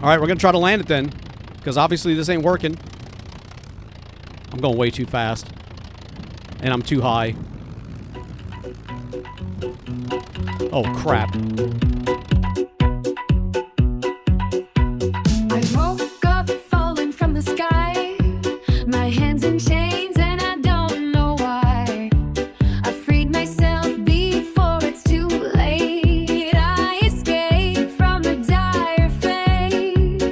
All right, we're going to try to land it then, because obviously this ain't working. I'm going way too fast. And I'm too high. Oh, crap. I woke up falling from the sky. My hands in chains and I don't know why. I freed myself before it's too late. I escaped from a dire fate.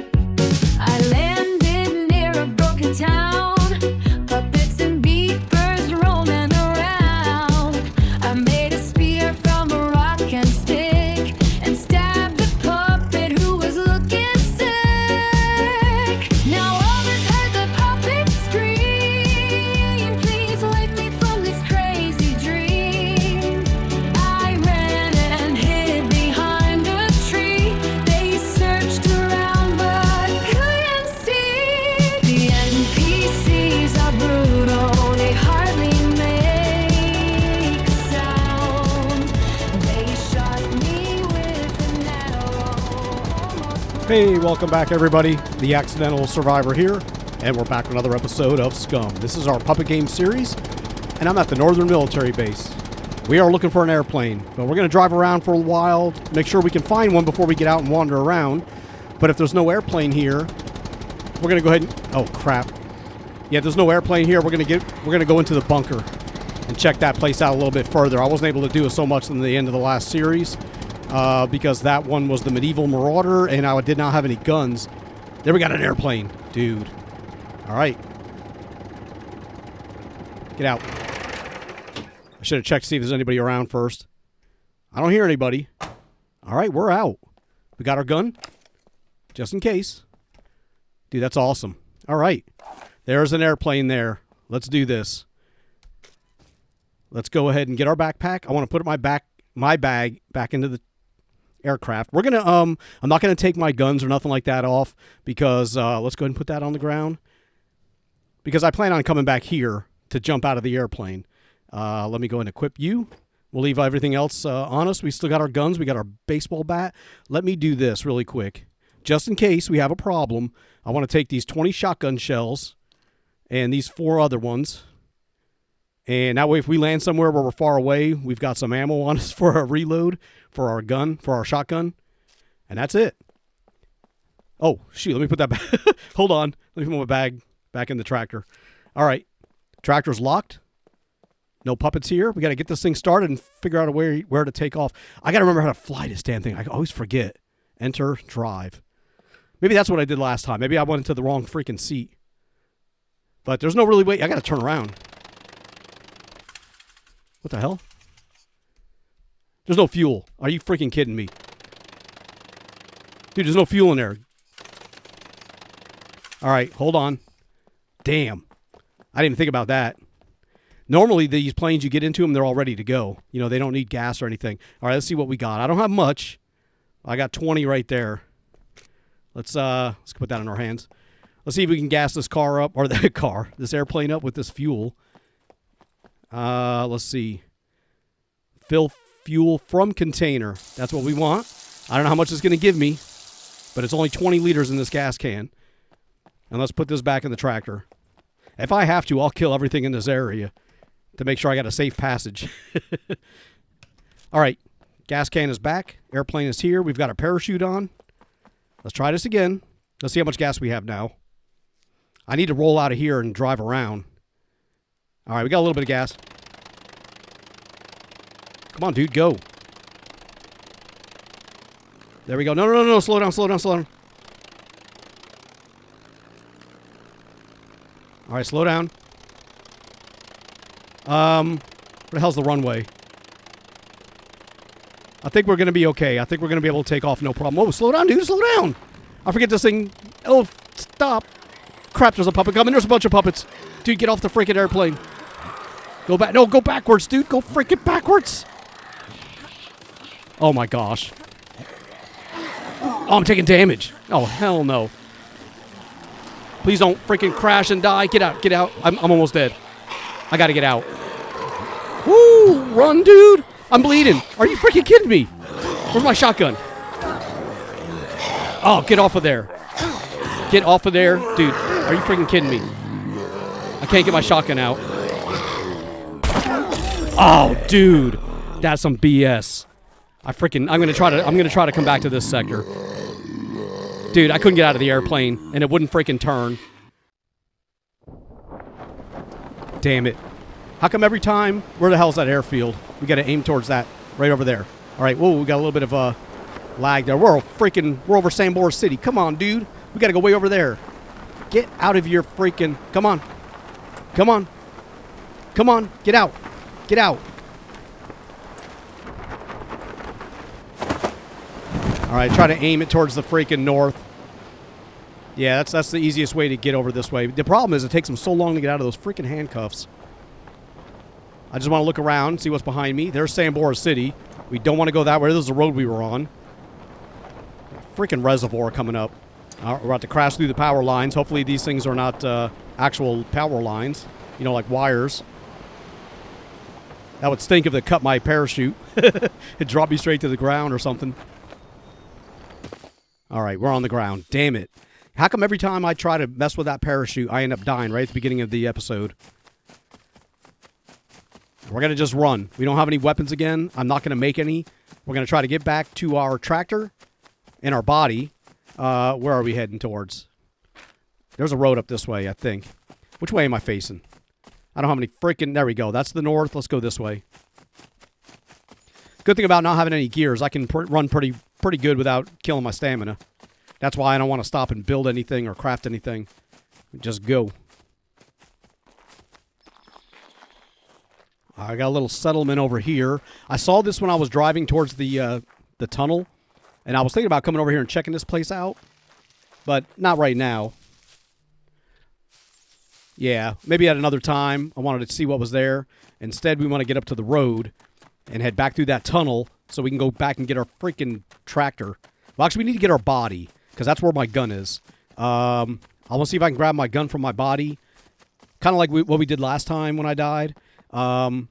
I landed near a broken town. Puppets and beepers rolling around. I made a spear from a rock and stick and stabbed the puppet who was looking sick. Now others heard the puppet scream, please wake me from this crazy dream. I ran and hid behind a tree. They searched around but couldn't see. The NPCs are brutal, they hardly make a sound. They shot me with an arrow, almost. Hey, welcome back, everybody. The Accidental Survivor here, and we're back with another episode of SCUM. This is our puppet game series, and I'm at the Northern Military Base. We are looking for an airplane, but we're going to drive around for a while, make sure we can find one before we get out and wander around. But if there's no airplane here, we're going to go ahead and... Oh, crap. Yeah, if there's no airplane here, we're going to go into the bunker and check that place out a little bit further. I wasn't able to do it so much in the end of the last series because that one was the Medieval Marauder, and I did not have any guns. There we got an airplane. Dude. All right. Get out. I should have checked to see if there's anybody around first. I don't hear anybody. All right, we're out. We got our gun, just in case. Dude, that's awesome. All right. There's an airplane there. Let's do this. Let's go ahead and get our backpack. I want to put my bag back into the aircraft. We're gonna I'm not gonna take my guns or nothing like that off because let's go ahead and put that on the ground because I plan on coming back here to jump out of the airplane. Let me go and equip you. We'll leave everything else on us. We still got our guns. We got our baseball bat. Let me do this really quick. Just in case we have a problem, I want to take these 20 shotgun shells and these 4 other ones. And that way, if we land somewhere where we're far away, we've got some ammo on us for a reload, for our gun, for our shotgun. And that's it. Oh, shoot. Let me put that back. Hold on. Let me put my bag back in the tractor. All right. Tractor's locked. No puppets here. We got to get this thing started and figure out where to take off. I got to remember how to fly this damn thing. I always forget. Enter, drive. Maybe that's what I did last time. Maybe I went into the wrong freaking seat. But there's no really way. I got to turn around. What the hell? There's no fuel. Are you freaking kidding me? Dude, there's no fuel in there. All right, hold on. Damn. I didn't even think about that. Normally, these planes, you get into them, they're all ready to go. You know, they don't need gas or anything. All right, let's see what we got. I don't have much. I got 20 right there. Let's put that in our hands. Let's see if we can gas this car up, or this airplane up with this fuel. Let's see. Fill fuel from container. That's what we want. I don't know how much it's going to give me, but it's only 20 liters in this gas can. And let's put this back in the tractor. If I have to, I'll kill everything in this area to make sure I got a safe passage. All right. Gas can is back. Airplane is here. We've got a parachute on. Let's try this again. Let's see how much gas we have now. I need to roll out of here and drive around. All right, we got a little bit of gas. Come on, dude, go. There we go. No. Slow down. All right, slow down. Where the hell's the runway? I think we're going to be okay. I think we're going to be able to take off no problem. Oh, slow down, dude. Slow down. I forget this thing. Oh, stop. Crap, there's a puppet coming. There's a bunch of puppets. Dude, get off the freaking airplane. Go back. No, go backwards, dude. Go freaking backwards. Oh, my gosh. Oh, I'm taking damage. Oh, hell no. Please don't freaking crash and die. Get out. Get out. I'm almost dead. I got to get out. Woo! Run, dude. I'm bleeding. Are you freaking kidding me? Where's my shotgun? Oh, get off of there. Get off of there. Dude, are you freaking kidding me? I can't get my shotgun out. Oh, dude. That's some BS. I'm gonna try to come back to this sector. Dude, I couldn't get out of the airplane, and it wouldn't freaking turn. Damn it. How come every time... Where the hell's that airfield? We gotta aim towards that. Right over there. Alright, whoa, we got a little bit of lag there. We're over Sambor City. Come on, dude. We gotta go way over there. Get out of your freaking... Come on. Come on. Come on. Get out. Get out. Alright, try to aim it towards the freaking north. Yeah, that's the easiest way to get over this way. The problem is it takes them so long to get out of those freaking handcuffs. I just want to look around, see what's behind me. There's Sambora City. We don't want to go that way. This is the road we were on. Freaking reservoir coming up. We're about to crash through the power lines. Hopefully these things are not actual power lines. You know, like wires. That would stink if they cut my parachute. It dropped me straight to the ground or something. Alright, we're on the ground. Damn it. How come every time I try to mess with that parachute, I end up dying right at the beginning of the episode? We're going to just run. We don't have any weapons again. I'm not going to make any. We're going to try to get back to our tractor and our body. Where are we heading towards? There's a road up this way, I think. Which way am I facing? I don't have any freaking... There we go. That's the north. Let's go this way. Good thing about not having any gears, I can run pretty good without killing my stamina. That's why I don't want to stop and build anything or craft anything. Just go. I got a little settlement over here. I saw this when I was driving towards the tunnel, and I was thinking about coming over here and checking this place out, but not right now. Yeah, maybe at another time. I wanted to see what was there. Instead, we want to get up to the road and head back through that tunnel so we can go back and get our freaking tractor. Well, actually, we need to get our body, because that's where my gun is. I want to see if I can grab my gun from my body, kind of like what we did last time when I died. And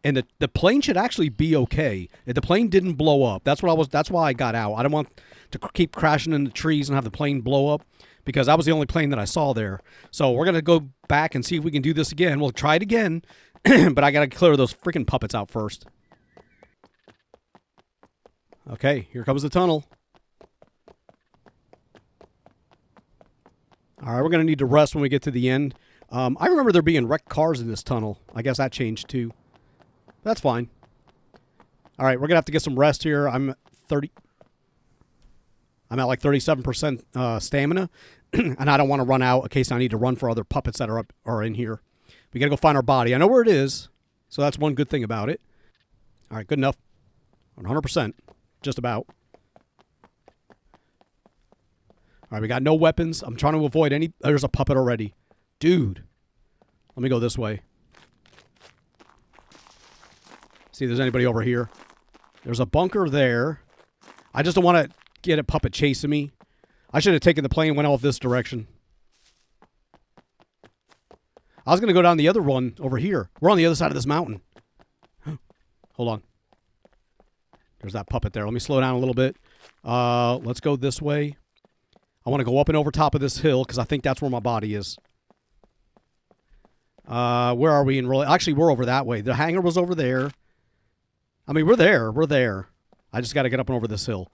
the plane should actually be okay. If the plane didn't blow up, that's why I got out. I don't want to keep crashing into trees and have the plane blow up, because that was the only plane that I saw there. So we're going to go back and see if we can do this again. We'll try it again, but I got to clear those freaking puppets out first. Okay, here comes the tunnel. All right, we're going to need to rest when we get to the end. I remember there being wrecked cars in this tunnel. I guess that changed too. That's fine. All right, we're going to have to get some rest here. I'm at like 37% stamina, and I don't want to run out in case I need to run for other puppets that are in here. We got to go find our body. I know where it is, so that's one good thing about it. All right, good enough. 100%. Just about. All right, we got no weapons. I'm trying to avoid any... There's a puppet already. Dude. Let me go this way. See if there's anybody over here. There's a bunker there. I just don't want to get a puppet chasing me. I should have taken the plane and went off this direction. I was going to go down the other one over here. We're on the other side of this mountain. Hold on. There's that puppet there. Let me slow down a little bit. Let's go this way. I want to go up and over top of this hill because I think that's where my body is. Where are we in roll? Actually, we're over that way. The hangar was over there. I mean, we're there. We're there. I just got to get up and over this hill.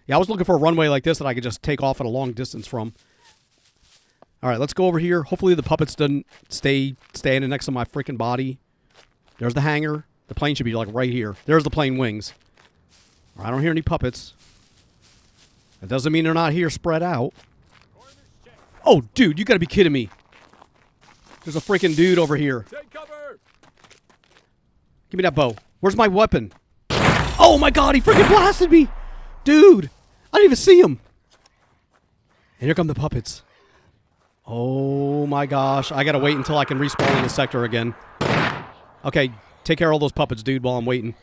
Yeah, I was looking for a runway like this that I could just take off at a long distance from. All right, let's go over here. Hopefully the puppets doesn't stay standing next to my freaking body. There's the hangar. The plane should be like right here. There's the plane wings. I don't hear any puppets. That doesn't mean they're not here spread out. Oh, dude, you got to be kidding me. There's a freaking dude over here. Take cover. Give me that bow. Where's my weapon? Oh my god, he freaking blasted me. Dude, I didn't even see him. And here come the puppets. Oh my gosh, I got to wait until I can respawn in the sector again. Okay, take care of all those puppets, dude, while I'm waiting.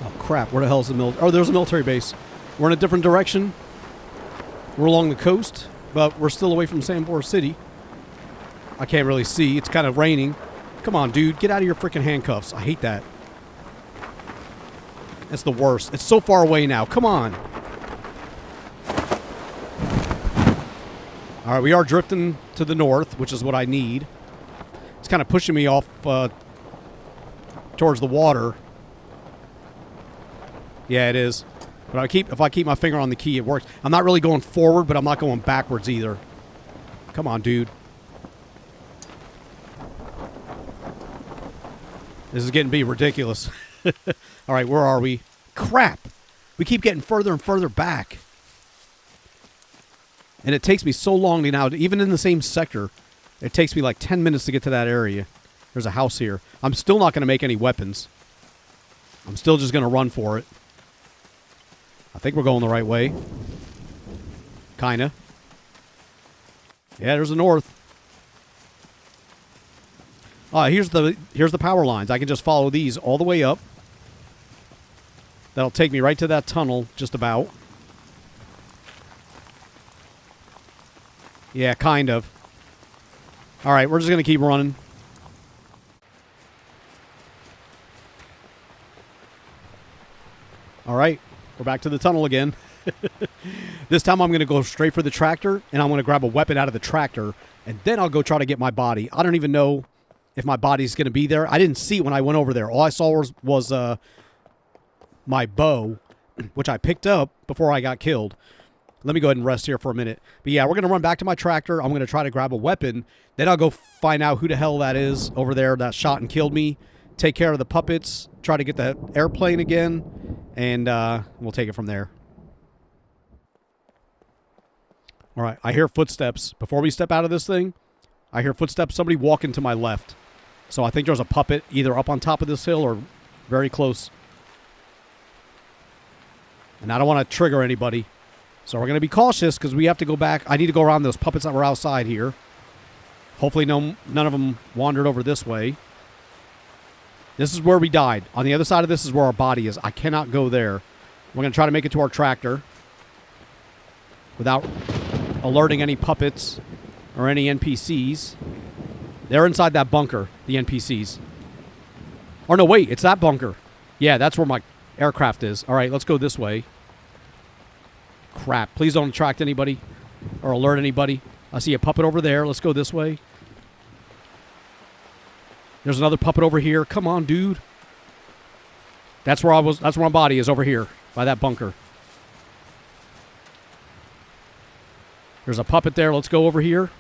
Oh crap, where the hell is the military? Oh, there's a military base. We're in a different direction. We're along the coast, but we're still away from Sambor City. I can't really see. It's kind of raining. Come on, dude. Get out of your freaking handcuffs. I hate that. It's the worst. It's so far away now. Come on. All right, we are drifting to the north, which is what I need. It's kind of pushing me off towards the water. Yeah, it is. But if I keep my finger on the key, it works. I'm not really going forward, but I'm not going backwards either. Come on, dude. This is getting to be ridiculous. All right, where are we? Crap. We keep getting further and further back. And it takes me so long to now, even in the same sector, it takes me like 10 minutes to get to that area. There's a house here. I'm still not going to make any weapons. I'm still just going to run for it. I think we're going the right way. Kinda. Yeah, there's the north. Here's the power lines. I can just follow these all the way up. That'll take me right to that tunnel, just about. Yeah, kind of. All right, we're just going to keep running. All right, we're back to the tunnel again. This time I'm going to go straight for the tractor, and I'm going to grab a weapon out of the tractor, and then I'll go try to get my body. I don't even know if my body's going to be there. I didn't see it when I went over there. All I saw was my bow, which I picked up before I got killed. Let me go ahead and rest here for a minute. But yeah, we're going to run back to my tractor. I'm going to try to grab a weapon. Then I'll go find out who the hell that is over there that shot and killed me. Take care of the puppets. Try to get the airplane again. And we'll take it from there. All right, I hear footsteps. Before we step out of this thing, I hear footsteps. Somebody walking to my left. So I think there's a puppet either up on top of this hill or very close. And I don't want to trigger anybody. So we're going to be cautious because we have to go back. I need to go around those puppets that were outside here. Hopefully none of them wandered over this way. This is where we died. On the other side of this is where our body is. I cannot go there. We're going to try to make it to our tractor without alerting any puppets or any NPCs. They're inside that bunker, the NPCs. Or no, wait, it's that bunker. Yeah, that's where my aircraft is. All right, let's go this way. Crap. Please don't attract anybody or alert anybody. I see a puppet over there. Let's go this way. There's another puppet over here. Come on, dude. That's where I was. That's where my body is, over here by that bunker. There's a puppet there. Let's go over here.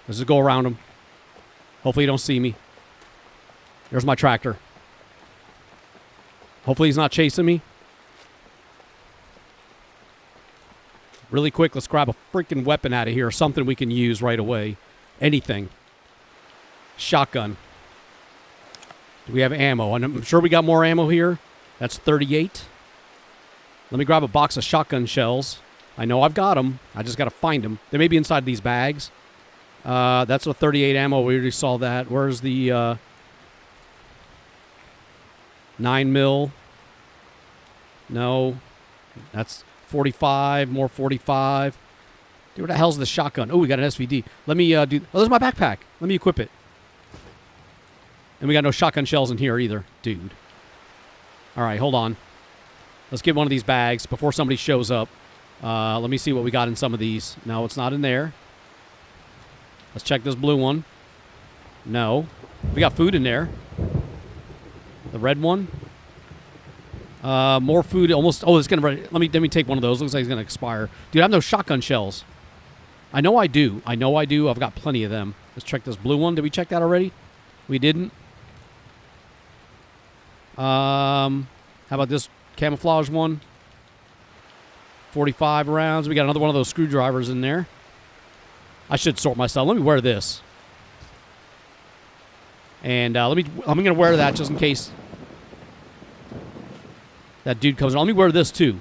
Let's just go around him. Hopefully he don't see me. There's my tractor. Hopefully he's not chasing me. Really quick, let's grab a freaking weapon out of here. Something we can use right away. Anything. Shotgun. Do we have ammo? And I'm sure we got more ammo here. That's 38. Let me grab a box of shotgun shells. I know I've got them. I just got to find them. They may be inside these bags. That's a 38 ammo. We already saw that. Where's the 9 mil? No. That's 45. More 45. Dude, what the hell's the shotgun? Oh, we got an SVD. Let me do... Oh, there's my backpack. Let me equip it. And we got no shotgun shells in here either. Dude. All right, hold on. Let's get one of these bags before somebody shows up. Let me see what we got in some of these. No, it's not in there. Let's check this blue one. No. We got food in there. The red one. More food. Almost. Oh, it's gonna. Let me take one of those. Looks like it's gonna expire. Dude, I have no shotgun shells. I know I do. I know I do. I've got plenty of them. Let's check this blue one. Did we check that already? We didn't. How about this camouflage one? 45 rounds. We got another one of those screwdrivers in there. I should sort myself. Let me wear this. And I'm going to wear that just in case that dude comes in. Let me wear this too.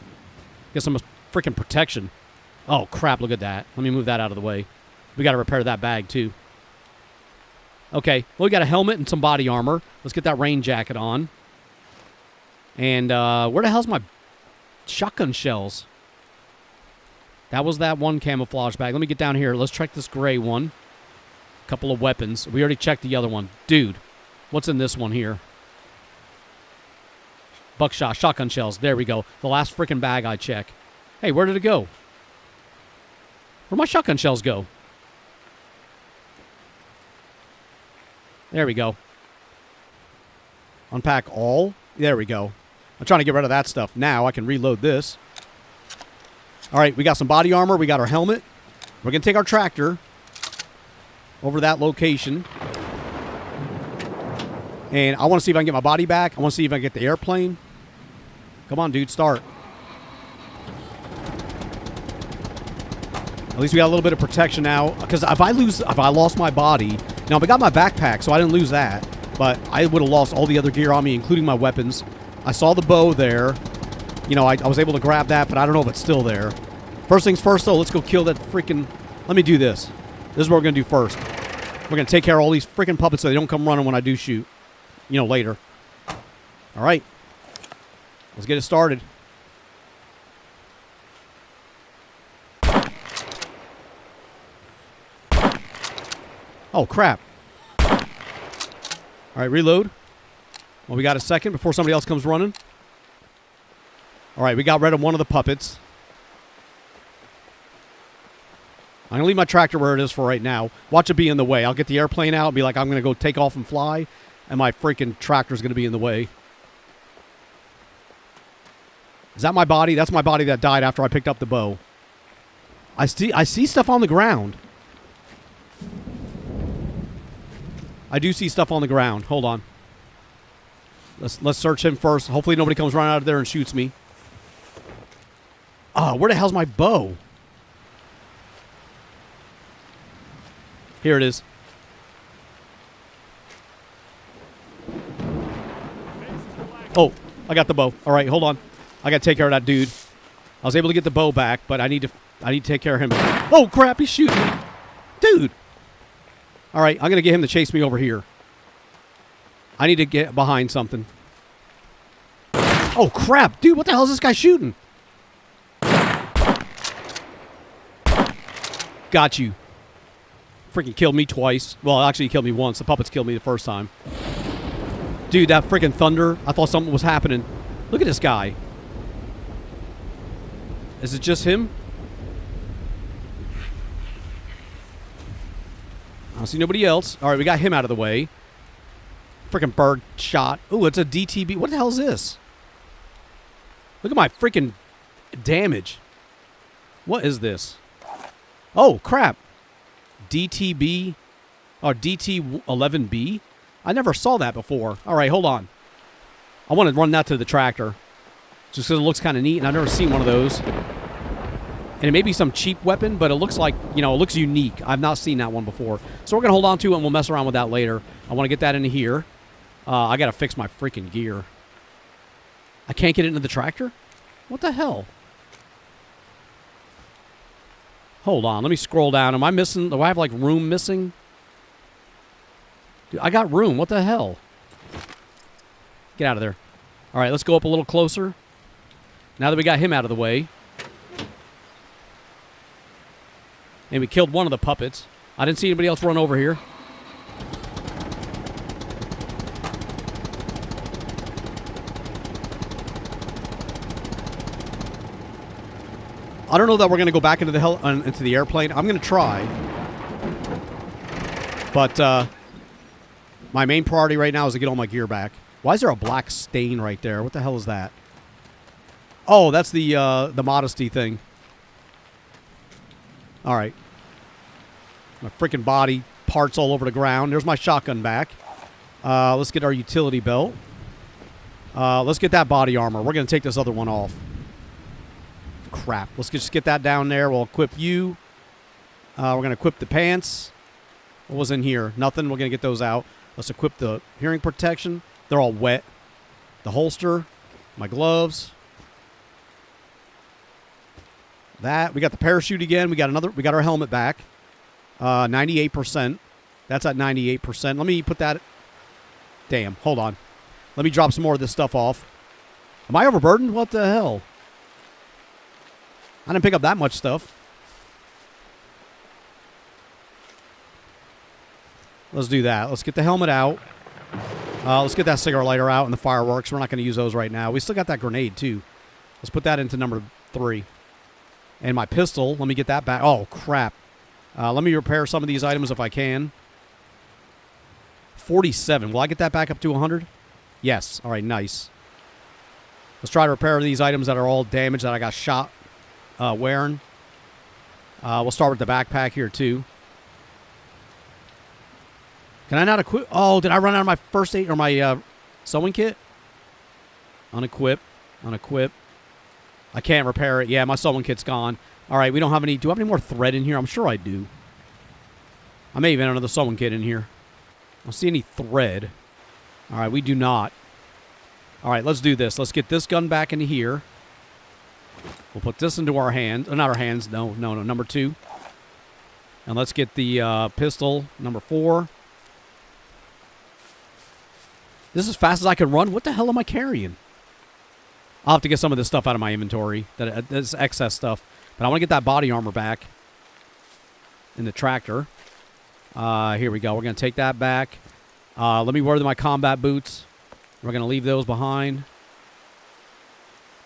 Get some freaking protection. Oh, crap. Look at that. Let me move that out of the way. We got to repair that bag too. Okay. Well, we got a helmet and some body armor. Let's get that rain jacket on. And where the hell's my shotgun shells? That was that one camouflage bag. Let me get down here. Let's check this gray one. Couple of weapons. We already checked the other one. Dude, What's in this one here? Buckshot, shotgun shells. There we go. The last freaking bag I check. Hey, where did it go? Where'd my shotgun shells go? There we go. Unpack all. There we go. I'm trying to get rid of that stuff. Now I can reload this. All right, we got some body armor. We got our helmet. We're going to take our tractor over that location. And I want to see if I can get my body back. I want to see if I can get the airplane. Come on, dude, start. At least we got a little bit of protection now. Because if I lost my body... Now, I got my backpack, so I didn't lose that. But I would have lost all the other gear on me, including my weapons. I saw the bow there. You know, I was able to grab that, but I don't know if it's still there. First things first, though, let's go kill that freaking... Let me do this. This is what we're going to do first. We're going to take care of all these freaking puppets so they don't come running when I do shoot. You know, later. All right. Let's get it started. Oh, crap. All right, reload. Well, we got a second before somebody else comes running. All right, we got rid of one of the puppets. I'm going to leave my tractor where it is for right now. Watch it be in the way. I'll get the airplane out and be like, I'm going to go take off and fly, and my freaking tractor's going to be in the way. Is that my body? That's my body that died after I picked up the bow. I see stuff on the ground. I do see stuff on the ground. Hold on. Let's search him first. Hopefully nobody comes running out of there and shoots me. Oh, where the hell's my bow? Here it is. Oh, I got the bow. All right, hold on. I got to take care of that dude. I was able to get the bow back, but I need to take care of him. Oh, crap, he's shooting me. Dude. All right, I'm going to get him to chase me over here. I need to get behind something. Oh, crap. Dude, what the hell is this guy shooting? Got you. Freaking killed me twice. Well, actually, he killed me once. The puppets killed me the first time. Dude, that freaking thunder. I thought something was happening. Look at this guy. Is it just him? I don't see nobody else. All right, we got him out of the way. Freaking bird shot. Ooh, it's a DTB. What the hell is this? Look at my freaking damage. What is this? Oh, crap. DTB. Or DT11B? I never saw that before. All right, hold on. I want to run that to the tractor. Just because it looks kind of neat, and I've never seen one of those. And it may be some cheap weapon, but it looks like, you know, it looks unique. I've not seen that one before. So we're going to hold on to it, and we'll mess around with that later. I want to get that into here. I got to fix my freaking gear. I can't get it into the tractor? What the hell? Hold on. Let me scroll down. Am I missing? Do I have, like, room missing? Dude, I got room. What the hell? Get out of there. All right, let's go up a little closer. Now that we got him out of the way. And we killed one of the puppets. I didn't see anybody else run over here. I don't know that we're going to go back into the airplane. I'm going to try. But my main priority right now is to get all my gear back. Why is there a black stain right there? What the hell is that? Oh, that's the modesty thing. All right. My freaking body, parts all over the ground. There's my shotgun back. Let's get our utility belt. Let's get that body armor. We're going to take this other one off. Crap. Let's just get that down there. We'll equip you. We're going to equip the pants. What was in here? Nothing. We're going to get those out. Let's equip the hearing protection. They're all wet. The holster. My gloves. That. We got the parachute again. We got our helmet back. 98%. That's at 98%. Let me put that. Damn. Hold on. Let me drop some more of this stuff off. Am I overburdened? What the hell? I didn't pick up that much stuff. Let's do that. Let's get the helmet out. Let's get that cigarette lighter out and the fireworks. We're not going to use those right now. We still got that grenade, too. Let's put that into number 3. And my pistol, let me get that back. Oh, crap. Let me repair some of these items if I can. 47. Will I get that back up to 100? Yes. All right, nice. Let's try to repair these items that are all damaged that I got shot wearing. We'll start with the backpack here, too. Can I not equip? Oh, did I run out of my first aid or my sewing kit? Unequip. Unequip. I can't repair it. Yeah, my sewing kit's gone. All right, we don't have any. Do I have any more thread in here? I'm sure I do. I may even have another sewing kit in here. I don't see any thread. All right, we do not. All right, let's do this. Let's get this gun back into here. We'll put this into our hands. Not our hands. No. Number 2. And let's get the pistol, number 4. This is as fast as I can run. What the hell am I carrying? I'll have to get some of this stuff out of my inventory. This excess stuff. But I want to get that body armor back in the tractor. Here we go. We're going to take that back. Let me wear my combat boots. We're going to leave those behind.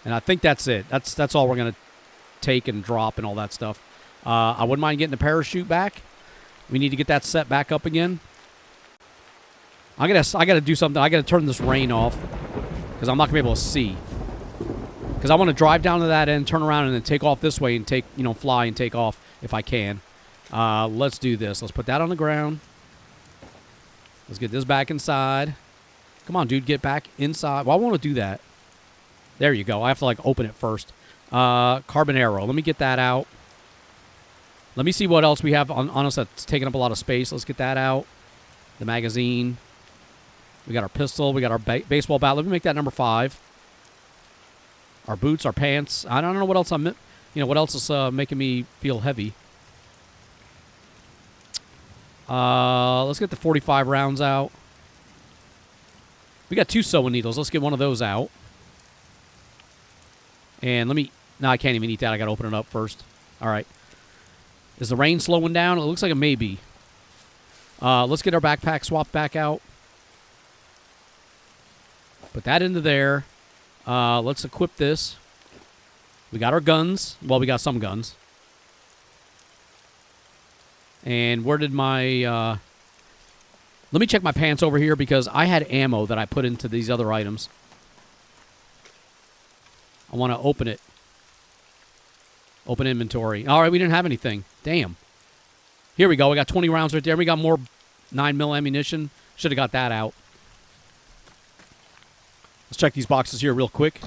And I think that's it. That's all we're going to take and drop and all that stuff. I wouldn't mind getting the parachute back. We need to get that set back up again. I gotta do something. I gotta turn this rain off because I'm not gonna be able to see. Because I want to drive down to that end, turn around, and then take off this way and fly and take off if I can. Let's do this. Let's put that on the ground. Let's get this back inside. Come on, dude, get back inside. Well, I want to do that. There you go. I have to open it first. Carbon arrow. Let me get that out. Let me see what else we have on us that's taking up a lot of space. Let's get that out. The magazine. We got our pistol. We got our baseball bat. Let me make that number 5. Our boots, our pants. I don't know what else what else is making me feel heavy. Let's get the 45 rounds out. We got 2 sewing needles. Let's get one of those out. And no, I can't even eat that. I got to open it up first. All right. Is the rain slowing down? It looks like it may be. Let's get our backpack swapped back out. Put that into there. Let's equip this. We got our guns. Well, we got some guns. And where did my... let me check my pants over here because I had ammo that I put into these other items. I want to open it. Open inventory. All right, we didn't have anything. Damn. Here we go. We got 20 rounds right there. We got more 9mm ammunition. Should have got that out. Let's check these boxes here real quick.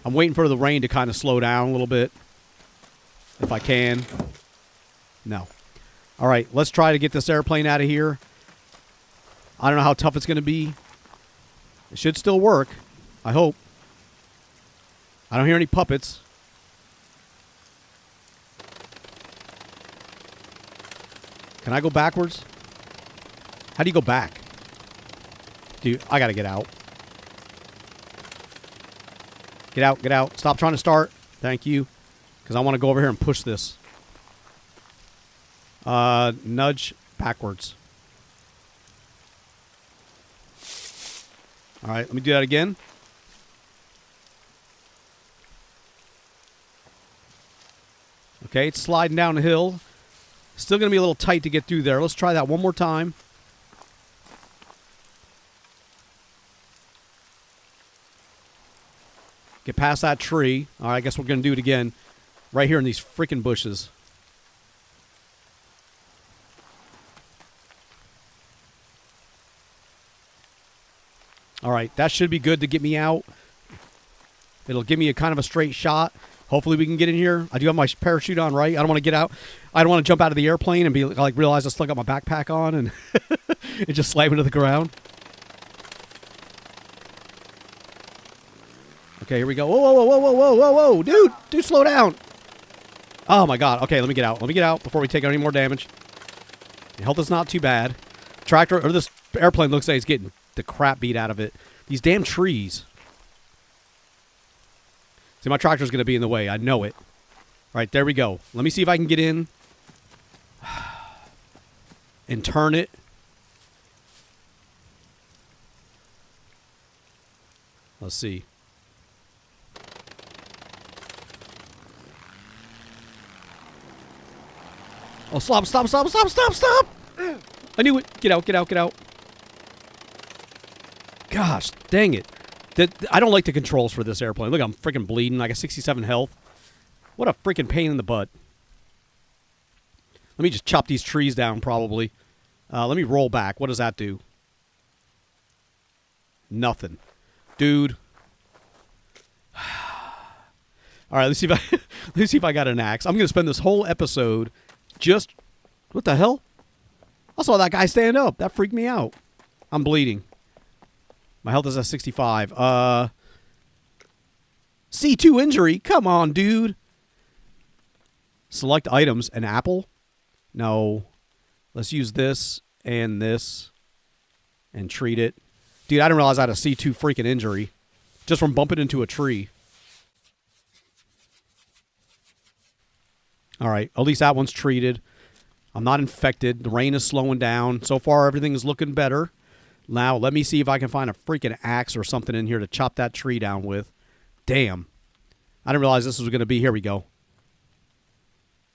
I'm waiting for the rain to kind of slow down a little bit. If I can. No. All right, let's try to get this airplane out of here. I don't know how tough it's going to be. It should still work. I hope. I don't hear any puppets. Can I go backwards? How do you go back? Dude, I got to get out. Get out, get out. Stop trying to start. Thank you. Because I want to go over here and push this. Nudge backwards. All right, let me do that again. Okay, it's sliding down the hill. Still going to be a little tight to get through there. Let's try that one more time. Get past that tree. All right, I guess we're going to do it again. Right here in these freaking bushes. All right, that should be good to get me out. It'll give me a kind of a straight shot. Hopefully we can get in here. I do have my parachute on, right? I don't want to get out. I don't want to jump out of the airplane and be realize I still got my backpack on and it just slam into the ground. Okay, here we go. Whoa, whoa, whoa, whoa, whoa, whoa, whoa, dude, slow down. Oh my God. Okay, let me get out. Let me get out before we take any more damage. Health is not too bad. Tractor or this airplane looks like it's getting the crap beat out of it. These damn trees. See, my tractor's going to be in the way. I know it. All right, there we go. Let me see if I can get in and turn it. Let's see. Oh, stop. I knew it. Get out. Gosh, dang it. I don't like the controls for this airplane. Look, I'm freaking bleeding. I got 67 health. What a freaking pain in the butt. Let me just chop these trees down, probably. Let me roll back. What does that do? Nothing. Dude. All right, let's see if I got an axe. I'm going to spend this whole episode just... What the hell? I saw that guy stand up. That freaked me out. I'm bleeding. My health is at 65. C2 injury? Come on, dude. Select items. An apple? No. Let's use this and treat it. Dude, I didn't realize I had a C2 freaking injury just from bumping into a tree. All right, at least that one's treated. I'm not infected. The rain is slowing down. So far, everything is looking better. Now, let me see if I can find a freaking axe or something in here to chop that tree down with. Damn. I didn't realize this was going to be... Here we go.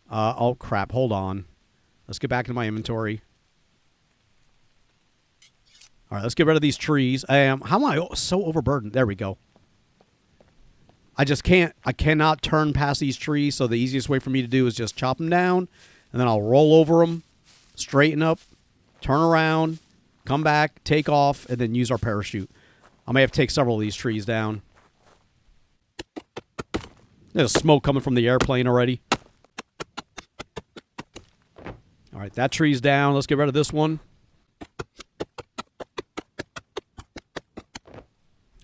Oh, crap. Hold on. Let's get back into my inventory. All right, let's get rid of these trees. How am I so overburdened? There we go. I just can't... I cannot turn past these trees, so the easiest way for me to do is just chop them down, and then I'll roll over them, straighten up, turn around, come back, take off, and then use our parachute. I may have to take several of these trees down. There's smoke coming from the airplane already. All right, that tree's down. Let's get rid of this one.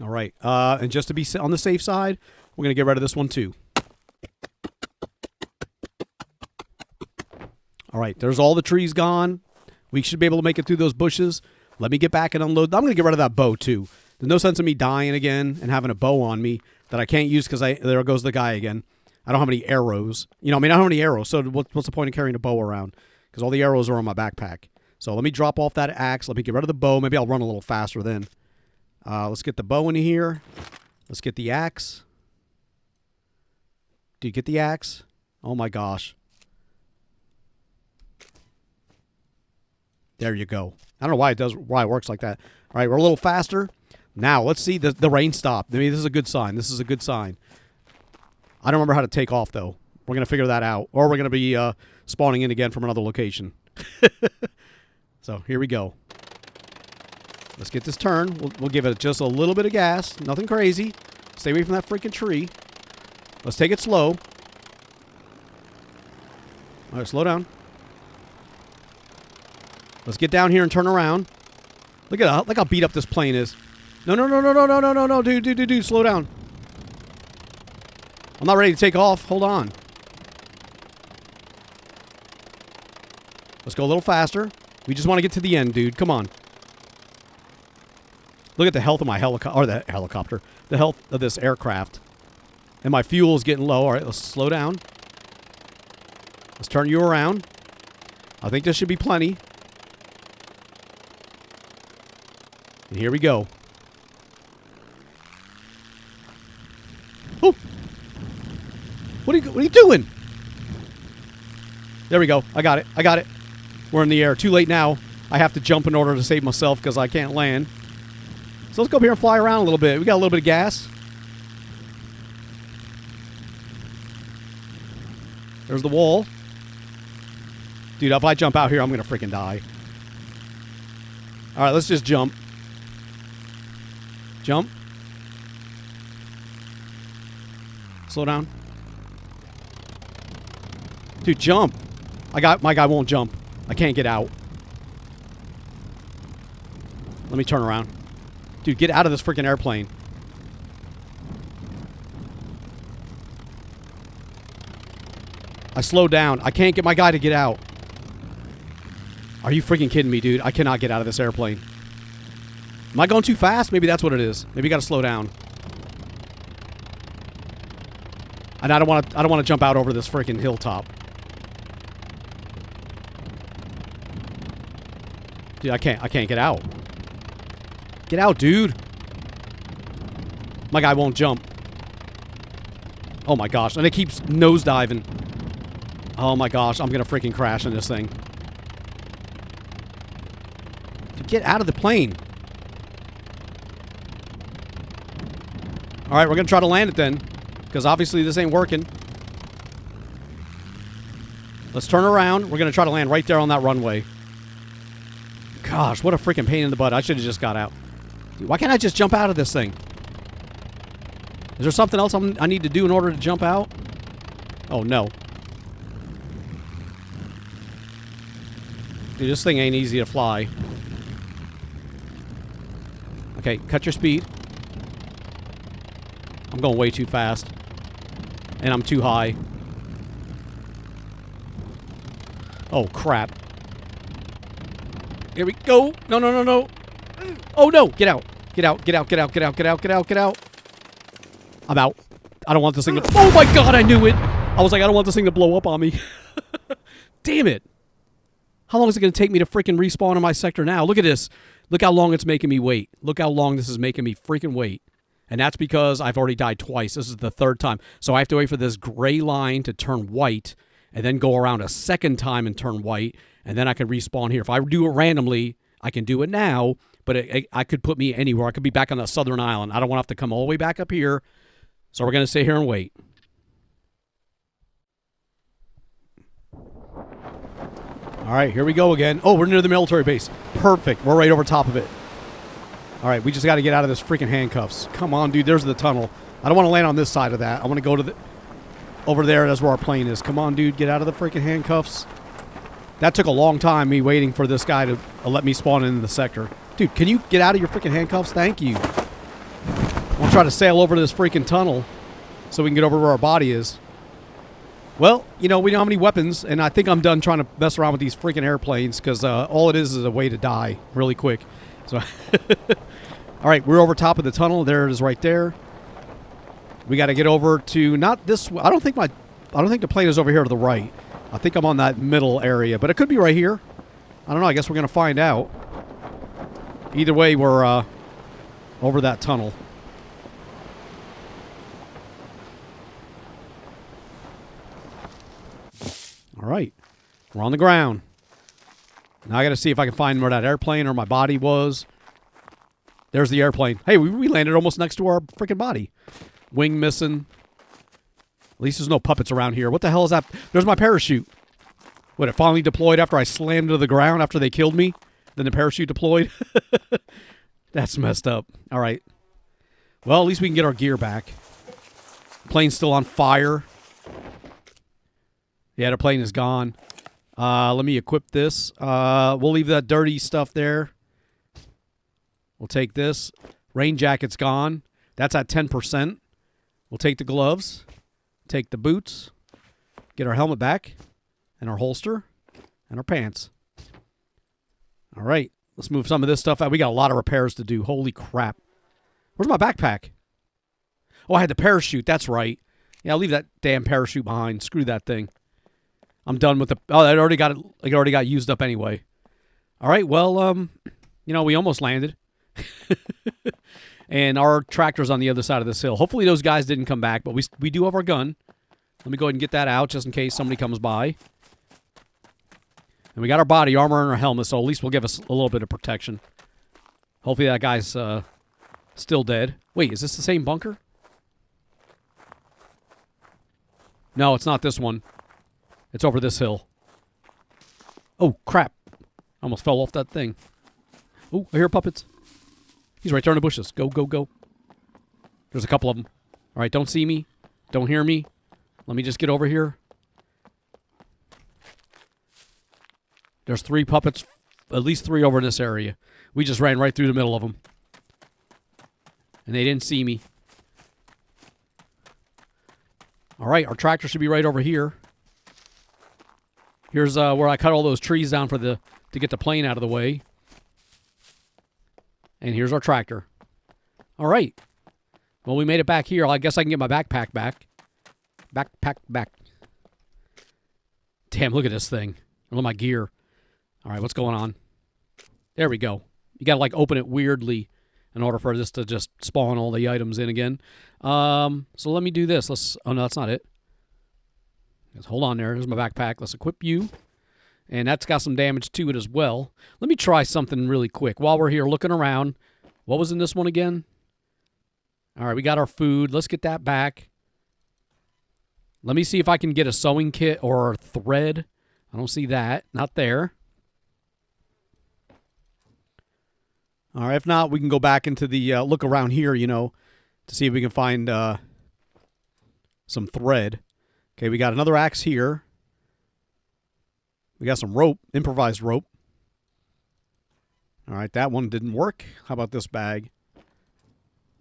All right, and just to be on the safe side, we're going to get rid of this one too. All right, there's all the trees gone. We should be able to make it through those bushes. Let me get back and unload. I'm going to get rid of that bow too. There's no sense in me dying again and having a bow on me that I can't use because there goes the guy again. I don't have any arrows. I don't have any arrows, so what's the point of carrying a bow around? Because all the arrows are on my backpack. So let me drop off that axe. Let me get rid of the bow. Maybe I'll run a little faster then. Let's get the bow in here. Let's get the axe. Do you get the axe? Oh my gosh. There you go. I don't know why it works like that. All right, we're a little faster. Now, let's see. The rain stopped. I mean, this is a good sign. This is a good sign. I don't remember how to take off, though. We're going to figure that out. Or we're going to be spawning in again from another location. So, here we go. Let's get this turn. We'll give it just a little bit of gas. Nothing crazy. Stay away from that freaking tree. Let's take it slow. All right, slow down. Let's get down here and turn around. Look how beat up this plane is. No, dude, slow down. I'm not ready to take off. Hold on. Let's go a little faster. We just want to get to the end, dude. Come on. Look at the health of my helicopter. The health of this aircraft. And my fuel is getting low. All right, let's slow down. Let's turn you around. I think this should be plenty. And here we go. Oh! What are you doing? There we go. I got it. We're in the air. Too late now. I have to jump in order to save myself because I can't land. So let's go up here and fly around a little bit. We got a little bit of gas. There's the wall. Dude, if I jump out here, I'm going to freaking die. All right, let's just jump. Jump. Slow down. Dude, jump. My guy won't jump. I can't get out. Let me turn around. Dude, get out of this freaking airplane. I slowed down. I can't get my guy to get out. Are you freaking kidding me, dude? I cannot get out of this airplane. Am I going too fast? Maybe that's what it is. Maybe you got to slow down. And I don't want to jump out over this freaking hilltop. Dude, I can't get out. Get out, dude. My guy won't jump. Oh my gosh. And it keeps nosediving. Oh my gosh. I'm going to freaking crash in this thing. Get out of the plane. Alright, we're going to try to land it then. Because obviously this ain't working. Let's turn around. We're going to try to land right there on that runway. Gosh, what a freaking pain in the butt. I should have just got out. Dude, why can't I just jump out of this thing? Is there something else I need to do in order to jump out? Oh, no. Dude, this thing ain't easy to fly. Okay, cut your speed. I'm going way too fast. And I'm too high. Oh, crap. Here we go. No, no, no, no. Oh, no. Get out. Get out. Get out. Get out. Get out. Get out. Get out. Get out. I'm out. I don't want this thing to... Oh, my God. I knew it. I was like, I don't want this thing to blow up on me. Damn it. How long is it going to take me to freaking respawn in my sector now? Look at this. Look how long it's making me wait. Look how long this is making me freaking wait. And that's because I've already died twice. This is the third time. So I have to wait for this gray line to turn white and then go around a second time and turn white. And then I can respawn here. If I do it randomly, I can do it now. But I could put me anywhere. I could be back on the southern island. I don't want to have to come all the way back up here. So we're going to sit here and wait. All right, here we go again. Oh, we're near the military base. Perfect. We're right over top of it. All right, we just got to get out of this freaking handcuffs. Come on, dude. There's the tunnel. I don't want to land on this side of that. I want to go to the... Over there, that's where our plane is. Come on, dude. Get out of the freaking handcuffs. That took a long time, me waiting for this guy to let me spawn into the sector. Dude, can you get out of your freaking handcuffs? Thank you. I'll try to sail over to this freaking tunnel so we can get over where our body is. Well, you know, we don't have any weapons, and I think I'm done trying to mess around with these freaking airplanes because all it is a way to die really quick. So, all right, we're over top of the tunnel. There it is right there. We got to get over to not this. I don't think the plane is over here to the right. I think I'm on that middle area, but it could be right here. I don't know. I guess we're gonna find out. Either way, we're over that tunnel. All right, we're on the ground. Now I got to see if I can find where that airplane or my body was. There's the airplane. Hey, we landed almost next to our freaking body. Wing missing. At least there's no puppets around here. What the hell is that? There's my parachute. What, it finally deployed after I slammed to the ground after they killed me? Then the parachute deployed? That's messed up. All right. Well, at least we can get our gear back. Plane's still on fire. Yeah, the plane is gone. Let me equip this. We'll leave that dirty stuff there. We'll take this. Rain jacket's gone. That's at 10%. We'll take the gloves. Take the boots. Get our helmet back. And our holster. And our pants. All right. Let's move some of this stuff out. We got a lot of repairs to do. Holy crap. Where's my backpack? Oh, I had the parachute. That's right. Yeah, I'll leave that damn parachute behind. Screw that thing. I'm done with the... Oh, it already got used up anyway. All right, well, you know, we almost landed. And our tractor's on the other side of this hill. Hopefully those guys didn't come back, but we do have our gun. Let me go ahead and get that out just in case somebody comes by. And we got our body armor and our helmet, so at least we'll give us a little bit of protection. Hopefully that guy's still dead. Wait, is this the same bunker? No, it's not this one. It's over this hill. Oh, crap. I almost fell off that thing. Oh, I hear puppets. He's right there in the bushes. Go, go, go. There's a couple of them. All right, don't see me. Don't hear me. Let me just get over here. There's 3 puppets. At least 3 over in this area. We just ran right through the middle of them. And they didn't see me. All right, our tractor should be right over here. Here's where I cut all those trees down to get the plane out of the way. And here's our tractor. All right. Well, we made it back here. I guess I can get my backpack back. Backpack back. Damn, look at this thing. Look at my gear. All right, what's going on? There we go. You got to, like, open it weirdly. in order for this to just spawn all the items in again. So let me do this. Oh, no, that's not it. Let's hold on there. Here's my backpack. Let's equip you. And that's got some damage to it as well. Let me try something really quick while we're here looking around. What was in this one again? All right, we got our food. Let's get that back. Let me see if I can get a sewing kit or thread. I don't see that. Not there. All right, if not, we can go back into the look around here, you know, to see if we can find some thread. Okay, we got another axe here. We got some rope, improvised rope. All right, that one didn't work. How about this bag?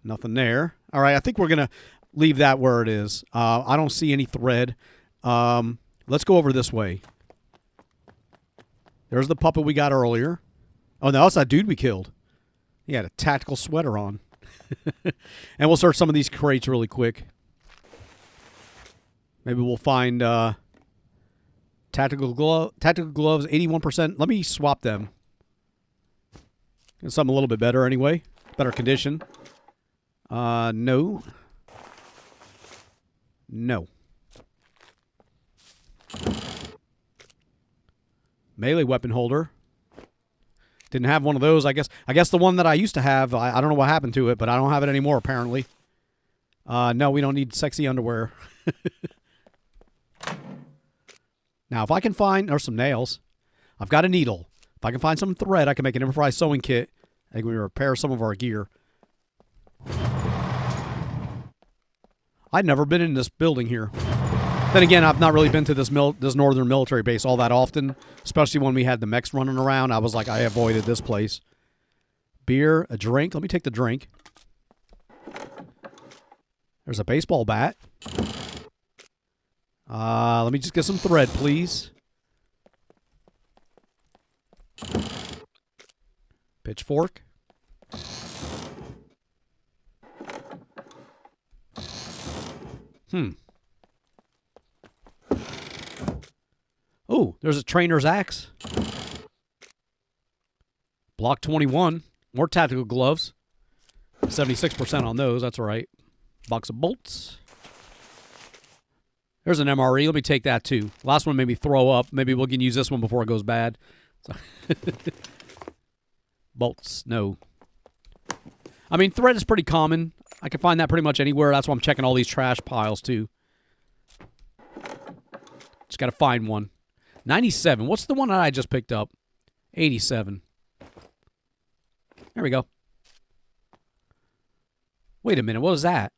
Nothing there. All right, I think we're going to leave that where it is. I don't see any thread. Let's go over this way. There's the puppet we got earlier. Oh, no, that's that dude we killed. He had a tactical sweater on. And we'll search some of these crates really quick. Maybe we'll find tactical gloves, 81%. Let me swap them. Get something a little bit better anyway. Better condition. No. No. Melee weapon holder. Didn't have one of those. I guess the one that I used to have, I don't know what happened to it, but I don't have it anymore apparently. No, we don't need sexy underwear. Now, if I can find, there's some nails. I've got a needle. If I can find some thread, I can make an improvised sewing kit. I think we repair some of our gear. I've never been in this building here. Then again, I've not really been to this northern military base all that often, especially when we had the mechs running around. I was like, I avoided this place. Beer, a drink. Let me take the drink. There's a baseball bat. Let me just get some thread, please. Pitchfork. Oh, there's a trainer's axe. Block 21. More tactical gloves. 76% on those. That's all right. Box of bolts. There's an MRE. Let me take that too. Last one made me throw up. Maybe we can use this one before it goes bad. So bolts. No. I mean, thread is pretty common. I can find that pretty much anywhere. That's why I'm checking all these trash piles too. Just got to find one. 97. What's the one that I just picked up? 87. There we go. Wait a minute. What was that?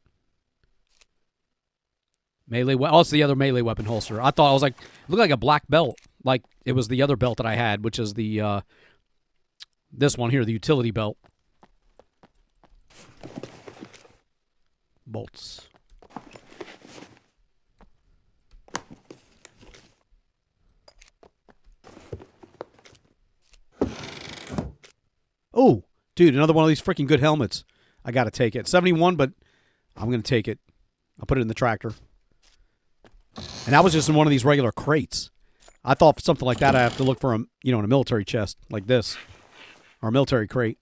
Melee. Oh, it's the other melee weapon holster. I thought, I was like, it looked like a black belt. Like it was the other belt that I had, which is the, this one here, the utility belt. Bolts. Oh, dude, another one of these freaking good helmets. I got to take it. 71, but I'm going to take it. I'll put it in the tractor. And that was just in one of these regular crates. I thought for something like that I have to look for a, in a military chest like this. Or a military crate.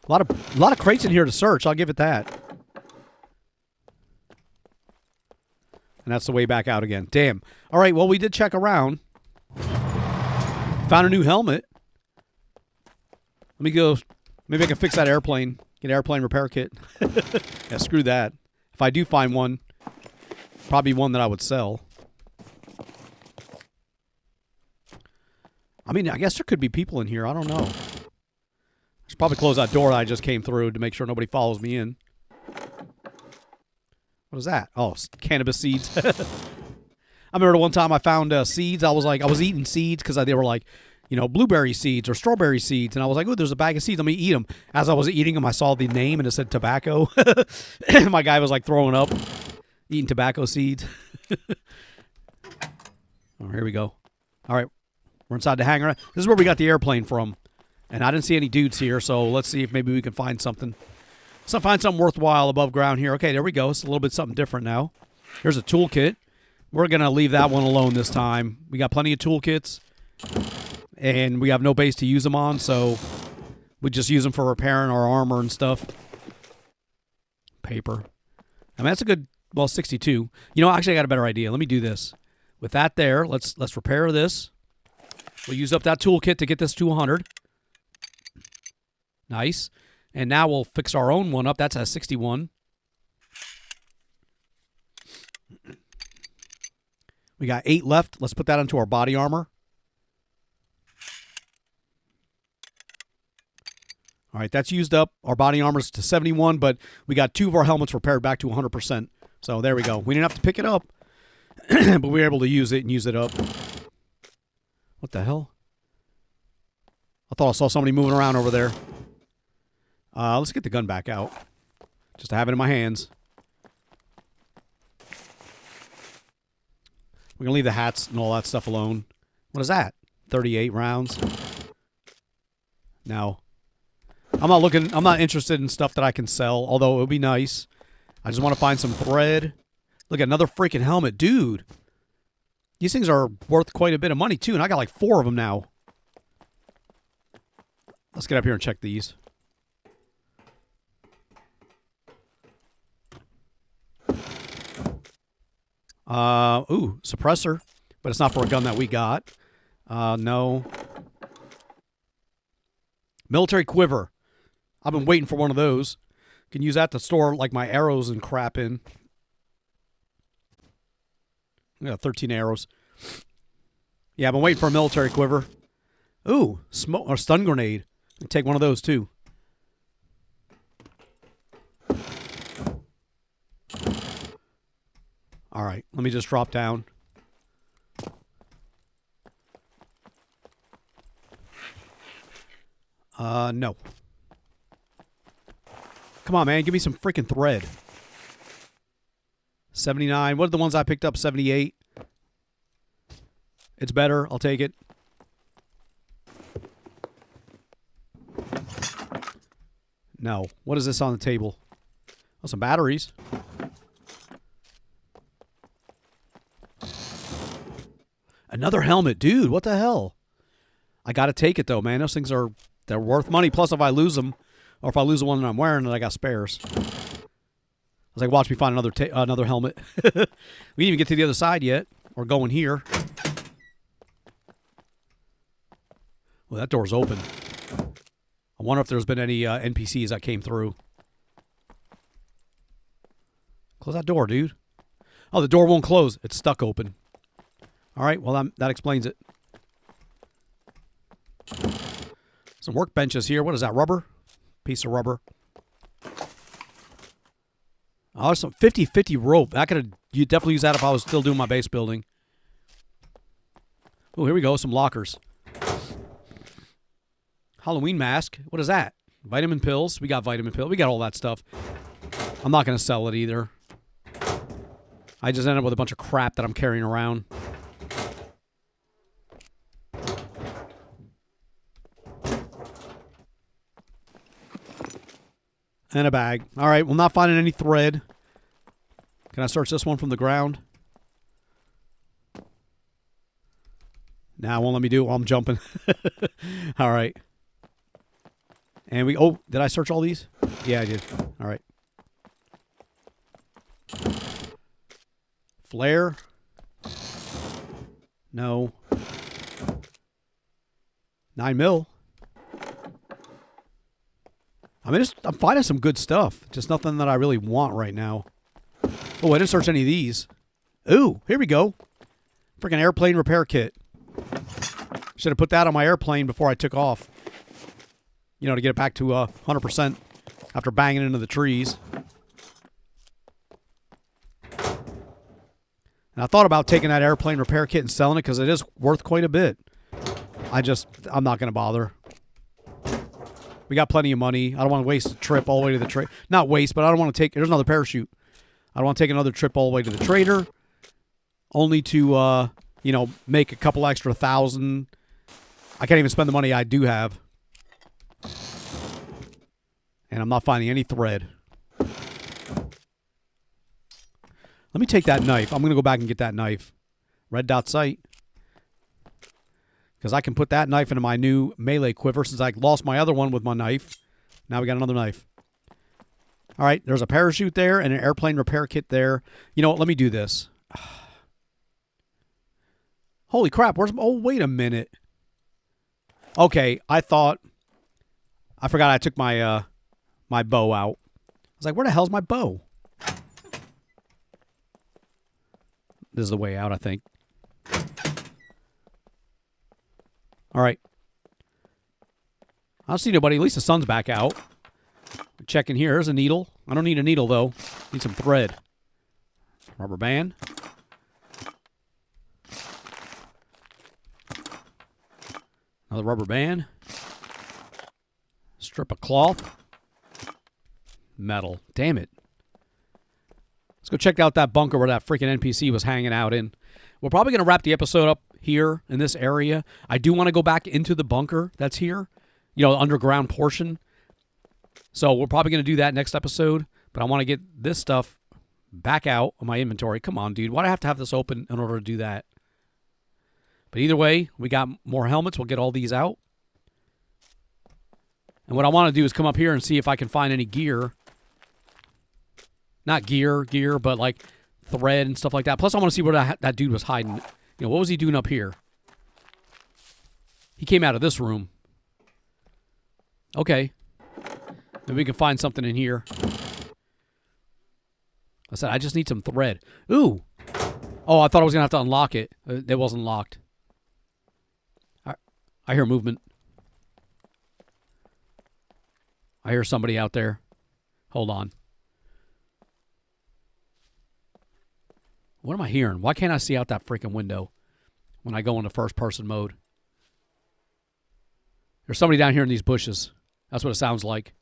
A lot of crates in here to search. I'll give it that. And that's the way back out again. Damn. All right, well, we did check around. Found a new helmet. Let me go. Maybe I can fix that airplane. Get an airplane repair kit. Yeah, screw that. If I do find one, probably one that I would sell. I mean, I guess there could be people in here. I don't know. I should probably close that door that I just came through to make sure nobody follows me in. What is that? Oh, cannabis seeds. I remember one time I found seeds. I was eating seeds because they were like, blueberry seeds or strawberry seeds. And I was like, oh, there's a bag of seeds. Let me eat them. As I was eating them, I saw the name and it said tobacco. My guy was like throwing up, eating tobacco seeds. Oh, here we go. All right. We're inside the hangar. This is where we got the airplane from. And I didn't see any dudes here, so let's see if maybe we can find something. So find something worthwhile above ground here. Okay, there we go. It's a little bit something different now. Here's a toolkit. We're going to leave that one alone this time. We got plenty of toolkits. and we have no base to use them on, so we just use them for repairing our armor and stuff. Paper. I mean, that's a good, well, 62. You know, actually, I got a better idea. Let me do this. With that there, let's repair this. We'll use up that toolkit to get this to 100. Nice. And now we'll fix our own one up. That's a 61. We got 8 left. Let's put that into our body armor. All right, that's used up. Our body armor's to 71, but we got 2 of our helmets repaired back to 100%. So there we go. We didn't have to pick it up, but we were able to use it and use it up. What the hell? I thought I saw somebody moving around over there. Let's get the gun back out, just to have it in my hands. We're going to leave the hats and all that stuff alone. What is that? 38 rounds? No. I'm not interested in stuff that I can sell, although it would be nice. I just want to find some thread. Look, another freaking helmet. Dude. These things are worth quite a bit of money, too, and I got like 4 of them now. Let's get up here and check these. Ooh, suppressor. But it's not for a gun that we got. No. Military quiver. I've been waiting for one of those. Can use that to store like my arrows and crap in. I got 13 arrows. Yeah, I've been waiting for a military quiver. Ooh, smoke or stun grenade. Take one of those too. All right, let me just drop down. No. Come on, man. Give me some freaking thread. 79. What are the ones I picked up? 78. It's better. I'll take it. No. What is this on the table? Oh, some batteries. Another helmet. Dude, what the hell? I got to take it, though, man. Those things are... They're worth money. Plus, if I lose them, or if I lose the one that I'm wearing, then I got spares. I was like, watch me find another helmet. We didn't even get to the other side yet. We're going here. Well, that door's open. I wonder if there's been any NPCs that came through. Close that door, dude. Oh, the door won't close. It's stuck open. All right, well, that explains it. Some workbenches here. What is that, rubber? Piece of rubber. Oh, there's some 50-50 rope. You'd definitely use that if I was still doing my base building. Oh, here we go. Some lockers. Halloween mask. What is that? Vitamin pills. We got vitamin pills. We got all that stuff. I'm not going to sell it either. I just end up with a bunch of crap that I'm carrying around. And a bag. All right, we're not finding any thread. Can I search this one from the ground? Nah, won't let me do it while I'm jumping. All right. And oh, did I search all these? Yeah, I did. All right. Flare. No. 9 mil. I mean, I'm finding some good stuff. Just nothing that I really want right now. Oh, I didn't search any of these. Ooh, here we go. Freaking airplane repair kit. Should have put that on my airplane before I took off. You know, to get it back to 100% after banging into the trees. And I thought about taking that airplane repair kit and selling it because it is worth quite a bit. I'm not going to bother. We got plenty of money. I don't want to waste a trip all the way to the trade. Not waste, but I don't want to take... There's another parachute. I don't want to take another trip all the way to the trader. Only to, you know, make a couple extra $1,000. I can't even spend the money I do have. And I'm not finding any thread. Let me take that knife. I'm going to go back and get that knife. Red dot sight. Because I can put that knife into my new melee quiver since I lost my other one with my knife. Now we got another knife. All right, there's a parachute there and an airplane repair kit there. You know what? Let me do this. Holy crap, where's... Oh, wait a minute. Okay, I forgot I took my my bow out. I was like, where the hell's my bow? This is the way out, I think. All right. I don't see nobody. At least the sun's back out. Check in here. There's a needle. I don't need a needle, though. Need some thread. Rubber band. Another rubber band. Strip of cloth. Metal. Damn it. Let's go check out that bunker where that freaking NPC was hanging out in. We're probably going to wrap the episode up here in this area. I do want to go back into the bunker that's here. You know, the underground portion. So we're probably going to do that next episode. But I want to get this stuff back out of my inventory. Come on, dude. Why do I have to have this open in order to do that? But either way, we got more helmets. We'll get all these out. And what I want to do is come up here and see if I can find any gear. Not gear, but like thread and stuff like that. Plus, I want to see where that dude was hiding. You know, what was he doing up here? He came out of this room. Okay. Maybe we can find something in here. I said, I just need some thread. Ooh. Oh, I thought I was going to have to unlock it. It wasn't locked. I hear movement. I hear somebody out there. Hold on. What am I hearing? Why can't I see out that freaking window when I go into first-person mode? There's somebody down here in these bushes. That's what it sounds like.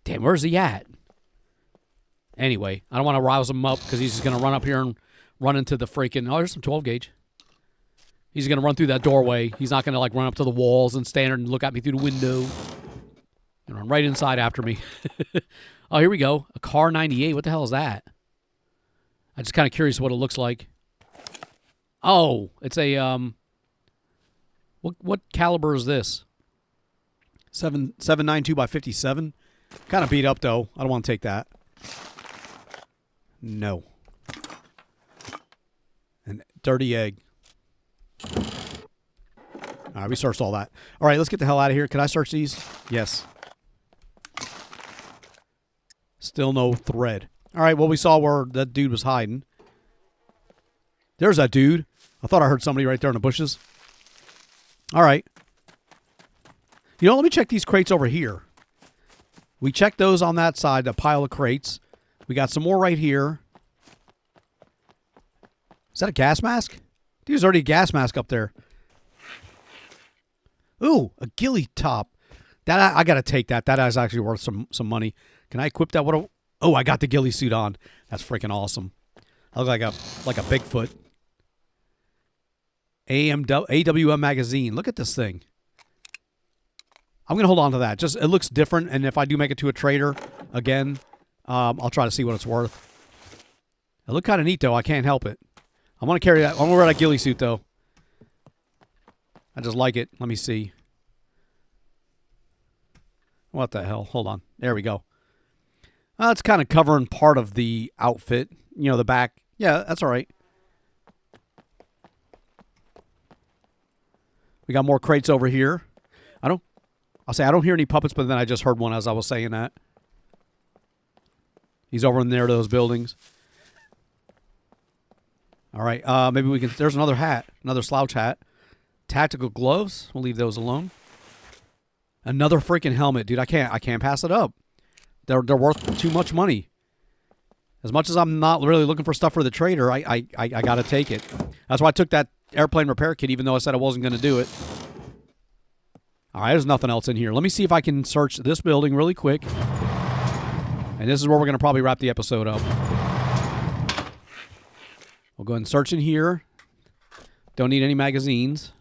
Damn, where's he at? Anyway, I don't want to rouse him up because he's just going to run up here and run into the freaking... Oh, there's some 12 gauge. He's going to run through that doorway. He's not going to like run up to the walls and stand and look at me through the window. And run right inside after me. Oh, here we go. A Car 98. What the hell is that? I'm just kind of curious what it looks like. Oh, it's a what caliber is this? 792 by 57. Kind of beat up though. I don't want to take that. No. An dirty egg. All right, we searched all that. All right, let's get the hell out of here. Can I search these? Yes. Still no thread. All right, well, we saw where that dude was hiding. There's that dude. I thought I heard somebody right there in the bushes. All right. You know, let me check these crates over here. We checked those on that side, a pile of crates. We got some more right here. Is that a gas mask? Dude, there's already a gas mask up there. Ooh, a ghillie top. That I got to take that. That is actually worth some money. Can I equip that? Oh, I got the ghillie suit on. That's freaking awesome. I look like a Bigfoot. AWM magazine. Look at this thing. I'm going to hold on to that. Just it looks different, and if I do make it to a trader again, I'll try to see what it's worth. It looked kind of neat, though. I can't help it. I want to carry that. I want to wear that ghillie suit, though. I just like it. Let me see. What the hell? Hold on. There we go. It's kind of covering part of the outfit. You know, the back. Yeah, that's all right. We got more crates over here. I'll say I don't hear any puppets, but then I just heard one as I was saying that. He's over in there to those buildings. All right, maybe we can... There's another hat, another slouch hat. Tactical gloves. We'll leave those alone. Another freaking helmet, dude. I can't pass it up. They're worth too much money. As much as I'm not really looking for stuff for the trader, I got to take it. That's why I took that airplane repair kit, even though I said I wasn't going to do it. All right, there's nothing else in here. Let me see if I can search this building really quick. And this is where we're going to probably wrap the episode up. We'll go ahead and search in here. Don't need any magazines.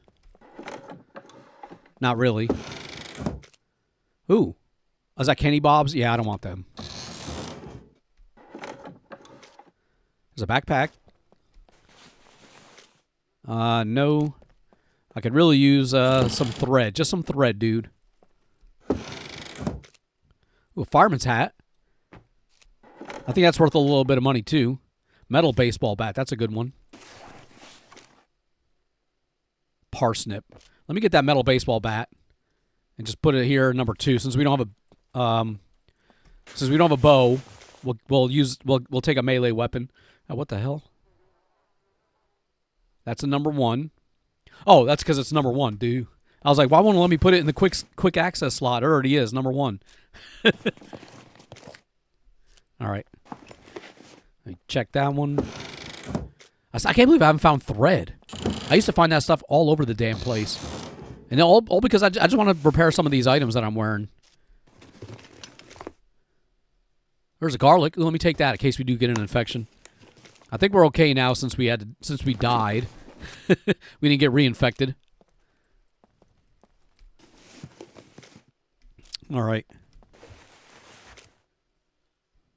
Not really. Ooh. Is that Kenny Bob's? Yeah, I don't want them. There's a backpack. No. I could really use some thread. Just some thread, dude. Ooh, a fireman's hat. I think that's worth a little bit of money, too. Metal baseball bat. That's a good one. Parsnip. Let me get that metal baseball bat and just put it here, number 2. Since we don't have a bow, we'll take a melee weapon. Oh, what the hell? That's a number 1. Oh, that's because it's number 1, dude. I was like, why won't it let me put it in the quick access slot? It already is number 1. All right. Let me check that one. I can't believe I haven't found thread. I used to find that stuff all over the damn place. And all because I just want to repair some of these items that I'm wearing. There's a garlic. Ooh, let me take that in case we do get an infection. I think we're okay now since we died. We didn't get reinfected. All right.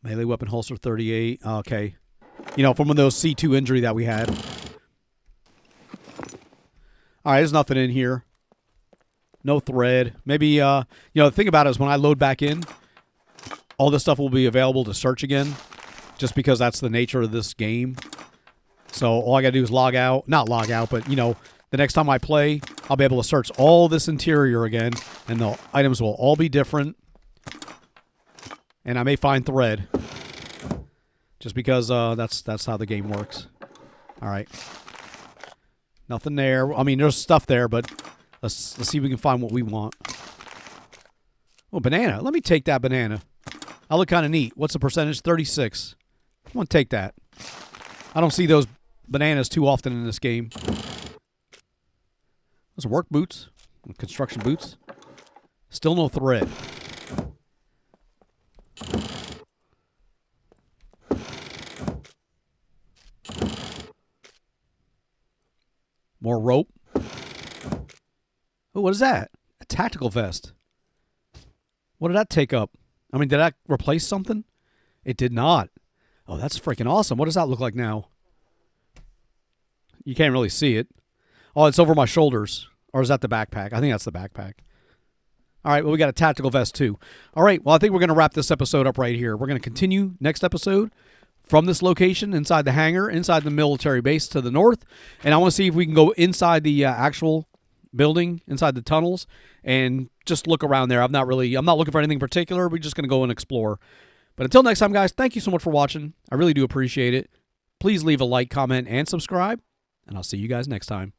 Melee weapon holster 38. Okay. You know, from those C2 injury that we had. All right, there's nothing in here. No thread. Maybe, the thing about it is when I load back in, all this stuff will be available to search again, just because that's the nature of this game. So all I got to do is log out. Not log out, but, the next time I play, I'll be able to search all this interior again, and the items will all be different. And I may find thread, just because that's how the game works. All right. Nothing there. I mean, there's stuff there, but let's see if we can find what we want. Oh, banana. Let me take that banana. I look kind of neat. What's the percentage? 36. I want to take that. I don't see those bananas too often in this game. Those are work boots. Construction boots. Still no thread. More rope. Oh, what is that? A tactical vest. What did that take up? I mean, did that replace something? It did not. Oh, that's freaking awesome. What does that look like now? You can't really see it. Oh, it's over my shoulders. Or is that the backpack? I think that's the backpack. All right, well, we got a tactical vest too. All right, well, I think we're going to wrap this episode up right here. We're going to continue next episode from this location, inside the hangar, inside the military base to the north. And I want to see if we can go inside the actual building, inside the tunnels, and just look around there. I'm not looking for anything in particular. We're just going to go and explore. But until next time, guys, thank you so much for watching. I really do appreciate it. Please leave a like, comment, and subscribe. And I'll see you guys next time.